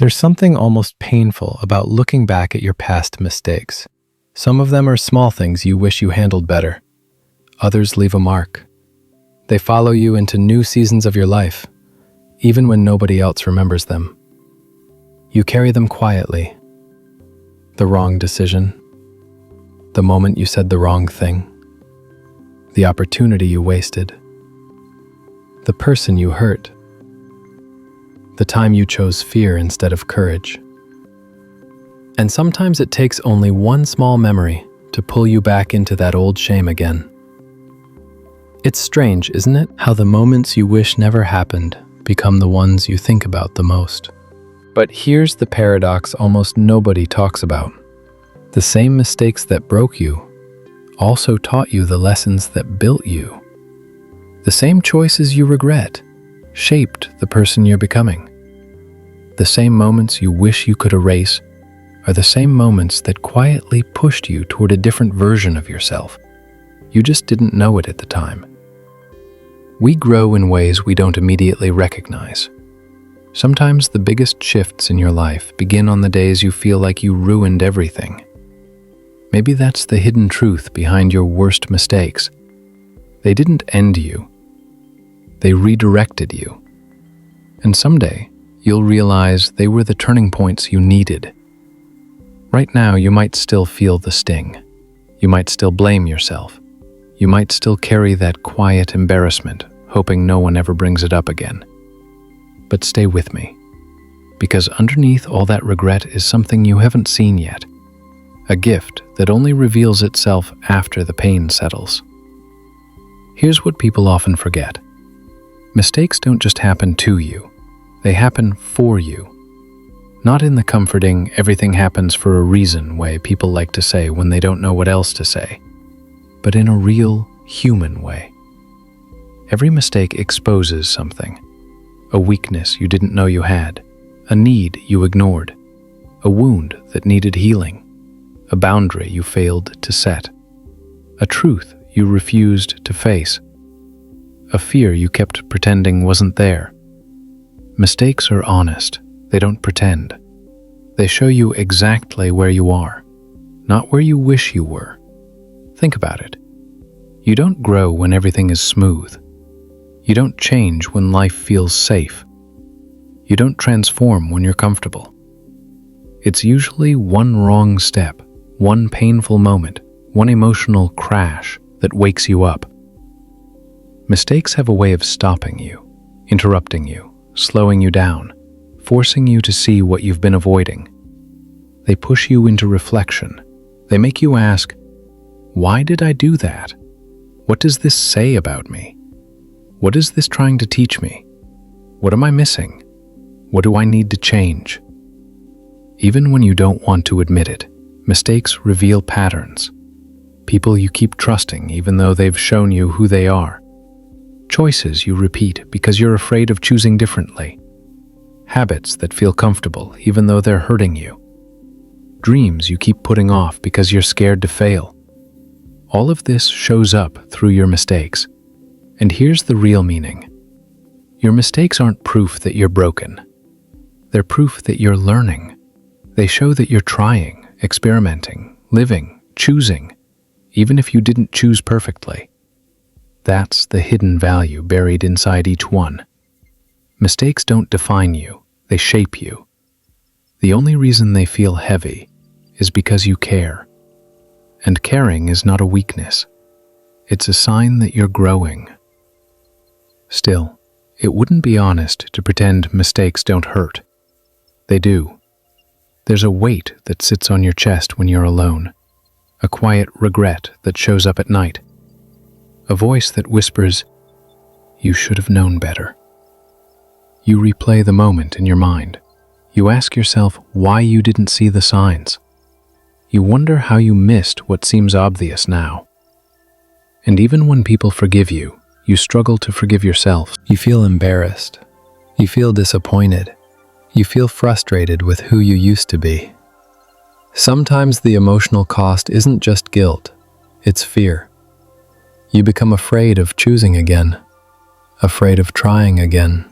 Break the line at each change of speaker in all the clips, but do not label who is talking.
There's something almost painful about looking back at your past mistakes. Some of them are small things you wish you handled better. Others leave a mark. They follow you into new seasons of your life, even when nobody else remembers them. You carry them quietly. The wrong decision, the moment you said the wrong thing, the opportunity you wasted, the person you hurt, the time you chose fear instead of courage. And sometimes it takes only one small memory to pull you back into that old shame again. It's strange, isn't it, how the moments you wish never happened become the ones you think about the most. But here's the paradox almost nobody talks about. The same mistakes that broke you also taught you the lessons that built you. The same choices you regret shaped the person you're becoming. The same moments you wish you could erase are the same moments that quietly pushed you toward a different version of yourself. You just didn't know it at the time. We grow in ways we don't immediately recognize. Sometimes the biggest shifts in your life begin on the days you feel like you ruined everything. Maybe that's the hidden truth behind your worst mistakes. They didn't end you. They redirected you. And someday, you'll realize they were the turning points you needed. Right now, you might still feel the sting. You might still blame yourself. You might still carry that quiet embarrassment, hoping no one ever brings it up again. But stay with me, because underneath all that regret is something you haven't seen yet. A gift that only reveals itself after the pain settles. Here's what people often forget. Mistakes don't just happen to you. They happen for you. Not in the comforting, everything happens for a reason way people like to say when they don't know what else to say, but in a real, human way. Every mistake exposes something. A weakness you didn't know you had, a need you ignored, a wound that needed healing, a boundary you failed to set, a truth you refused to face, a fear you kept pretending wasn't there. Mistakes are honest. They don't pretend. They show you exactly where you are, not where you wish you were. Think about it. You don't grow when everything is smooth. You don't change when life feels safe. You don't transform when you're comfortable. It's usually one wrong step, one painful moment, one emotional crash that wakes you up. Mistakes have a way of stopping you, interrupting you, slowing you down, forcing you to see what you've been avoiding. They push you into reflection. They make you ask, why did I do that? What does this say about me? What is this trying to teach me? What am I missing? What do I need to change? Even when you don't want to admit it, mistakes reveal patterns. People you keep trusting even though they've shown you who they are. Choices you repeat because you're afraid of choosing differently. Habits that feel comfortable even though they're hurting you. Dreams you keep putting off because you're scared to fail. All of this shows up through your mistakes. And here's the real meaning. Your mistakes aren't proof that you're broken. They're proof that you're learning. They show that you're trying, experimenting, living, choosing, even if you didn't choose perfectly. That's the hidden value buried inside each one. Mistakes don't define you, they shape you. The only reason they feel heavy is because you care. And caring is not a weakness. It's a sign that you're growing. Still, it wouldn't be honest to pretend mistakes don't hurt. They do. There's a weight that sits on your chest when you're alone, a quiet regret that shows up at night, a voice that whispers, "You should have known better." You replay the moment in your mind. You ask yourself why you didn't see the signs. You wonder how you missed what seems obvious now. And even when people forgive you, you struggle to forgive yourself. You feel embarrassed. You feel disappointed. You feel frustrated with who you used to be. Sometimes the emotional cost isn't just guilt, it's fear. You become afraid of choosing again, afraid of trying again,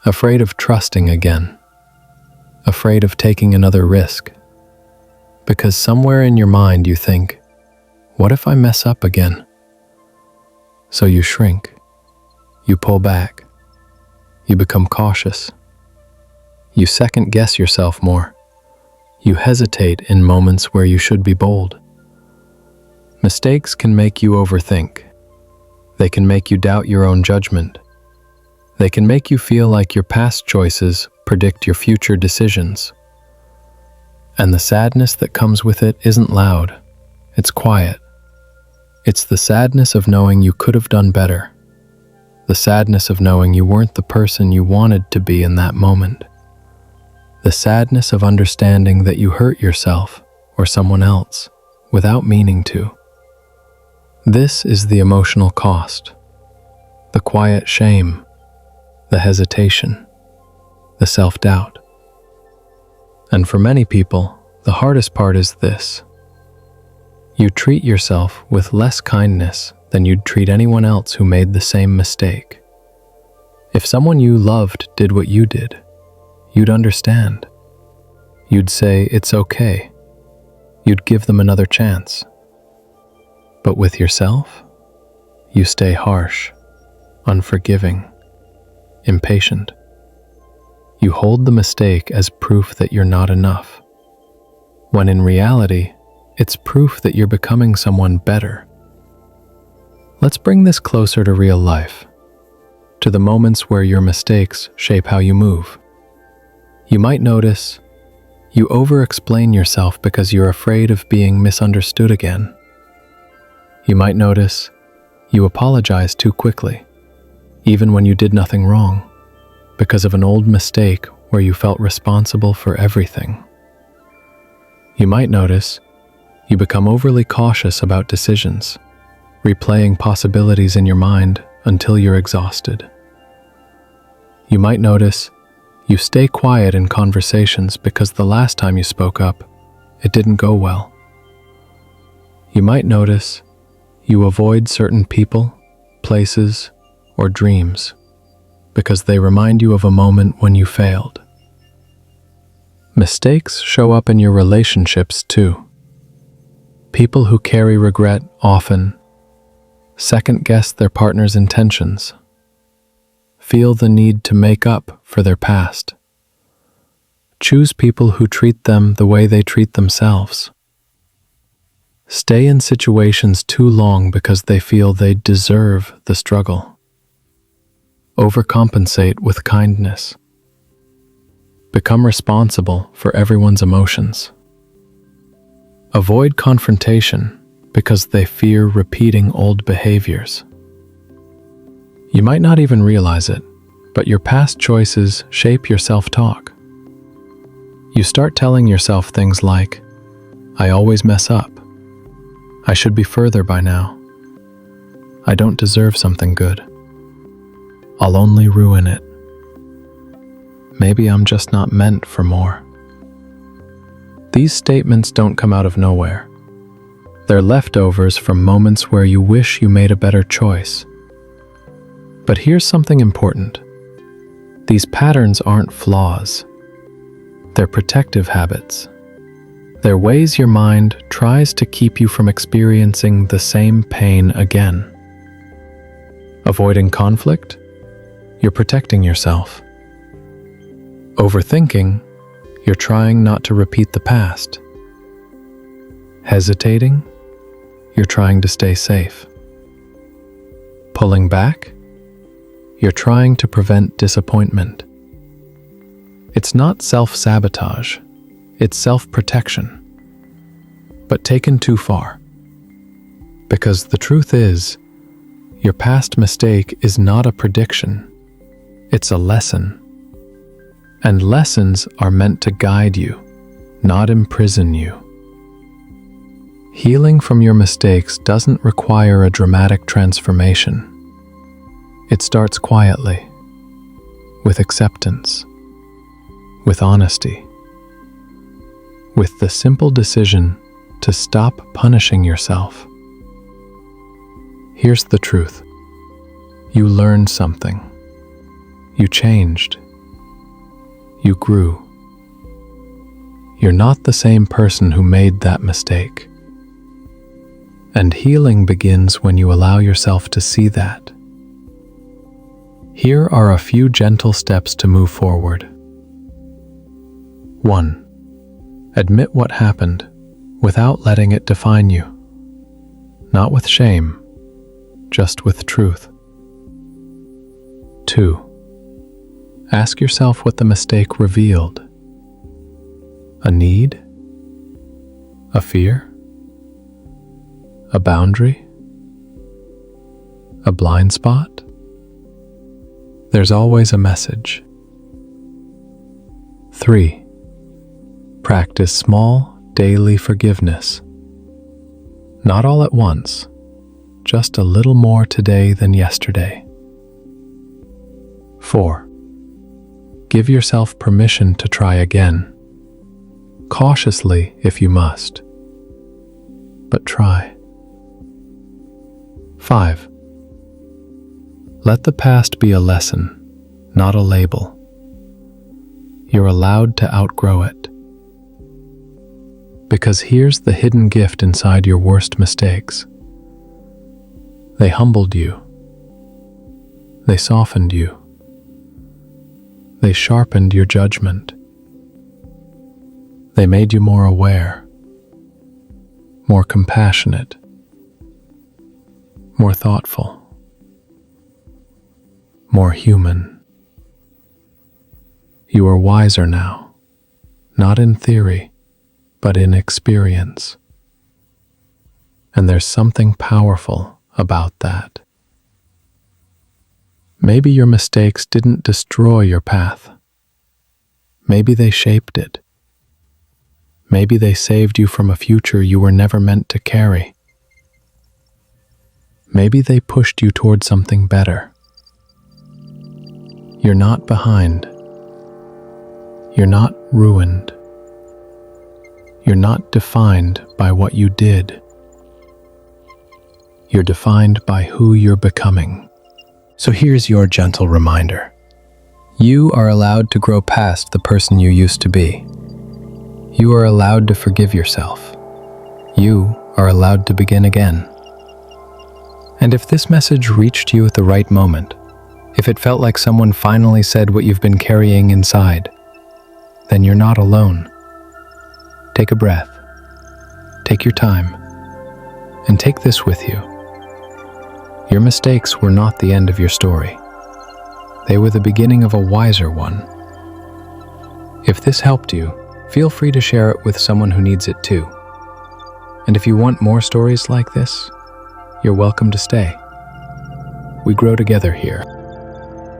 afraid of trusting again. afraid of taking another risk, because somewhere in your mind you think, what if I mess up again? So you shrink, you pull back, you become cautious, you second guess yourself more, you hesitate in moments where you should be bold. Mistakes can make you overthink. They can make you doubt your own judgment. They can make you feel like your past choices predict your future decisions. And the sadness that comes with it isn't loud, it's quiet. It's the sadness of knowing you could have done better. The sadness of knowing you weren't the person you wanted to be in that moment. The sadness of understanding that you hurt yourself or someone else without meaning to. This is the emotional cost, the quiet shame, the hesitation, the self-doubt. And for many people, the hardest part is this. You treat yourself with less kindness than you'd treat anyone else who made the same mistake. If someone you loved did what you did, you'd understand. You'd say it's okay. You'd give them another chance. But with yourself, you stay harsh, unforgiving, impatient. You hold the mistake as proof that you're not enough, when in reality, it's proof that you're becoming someone better. Let's bring this closer to real life, to the moments where your mistakes shape how you move. You might notice you over-explain yourself because you're afraid of being misunderstood again. You might notice you apologize too quickly, even when you did nothing wrong, because of an old mistake where you felt responsible for everything. You might notice you become overly cautious about decisions, replaying possibilities in your mind until you're exhausted. You might notice you stay quiet in conversations because the last time you spoke up, it didn't go well. You might notice you avoid certain people, places, or dreams because they remind you of a moment when you failed. Mistakes show up in your relationships too. People who carry regret often second-guess their partner's intentions, feel the need to make up for their past, choose people who treat them the way they treat themselves, stay in situations too long because they feel they deserve the struggle, overcompensate with kindness, become responsible for everyone's emotions, avoid confrontation because they fear repeating old behaviors. You might not even realize it, but your past choices shape your self-talk. You start telling yourself things like, I always mess up. I should be further by now. I don't deserve something good. I'll only ruin it. Maybe I'm just not meant for more. These statements don't come out of nowhere. They're leftovers from moments where you wish you made a better choice. But here's something important. These patterns aren't flaws. They're protective habits. They're ways your mind tries to keep you from experiencing the same pain again. Avoiding conflict? You're protecting yourself. Overthinking? You're trying not to repeat the past. Hesitating? You're trying to stay safe. Pulling back? You're trying to prevent disappointment. It's not self-sabotage, it's self-protection, but taken too far. Because the truth is, your past mistake is not a prediction, it's a lesson. And lessons are meant to guide you, not imprison you. Healing from your mistakes doesn't require a dramatic transformation. It starts quietly, with acceptance, with honesty, with the simple decision to stop punishing yourself. Here's the truth. You learned something. You changed. You grew. You're not the same person who made that mistake. And healing begins when you allow yourself to see that. Here are a few gentle steps to move forward. 1. Admit what happened without letting it define you. Not with shame, just with truth. 2. Ask yourself what the mistake revealed. A need? A fear? A boundary? A blind spot? There's always a message. 3. Practice small, daily forgiveness. Not all at once, just a little more today than yesterday. 4. Give yourself permission to try again. Cautiously if you must, but try. 5. Let the past be a lesson, not a label. You're allowed to outgrow it. Because here's the hidden gift inside your worst mistakes. They humbled you. They softened you. They sharpened your judgment. They made you more aware, more compassionate, more thoughtful, more human. You are wiser now, not in theory, but in experience. And there's something powerful about that. Maybe your mistakes didn't destroy your path. Maybe they shaped it. Maybe they saved you from a future you were never meant to carry. Maybe they pushed you toward something better. You're not behind. You're not ruined. You're not defined by what you did. You're defined by who you're becoming. So here's your gentle reminder. You are allowed to grow past the person you used to be. You are allowed to forgive yourself. You are allowed to begin again. And if this message reached you at the right moment, if it felt like someone finally said what you've been carrying inside, then you're not alone. Take a breath. Take your time. And take this with you. Your mistakes were not the end of your story. They were the beginning of a wiser one. If this helped you, feel free to share it with someone who needs it too. And if you want more stories like this, you're welcome to stay. We grow together here.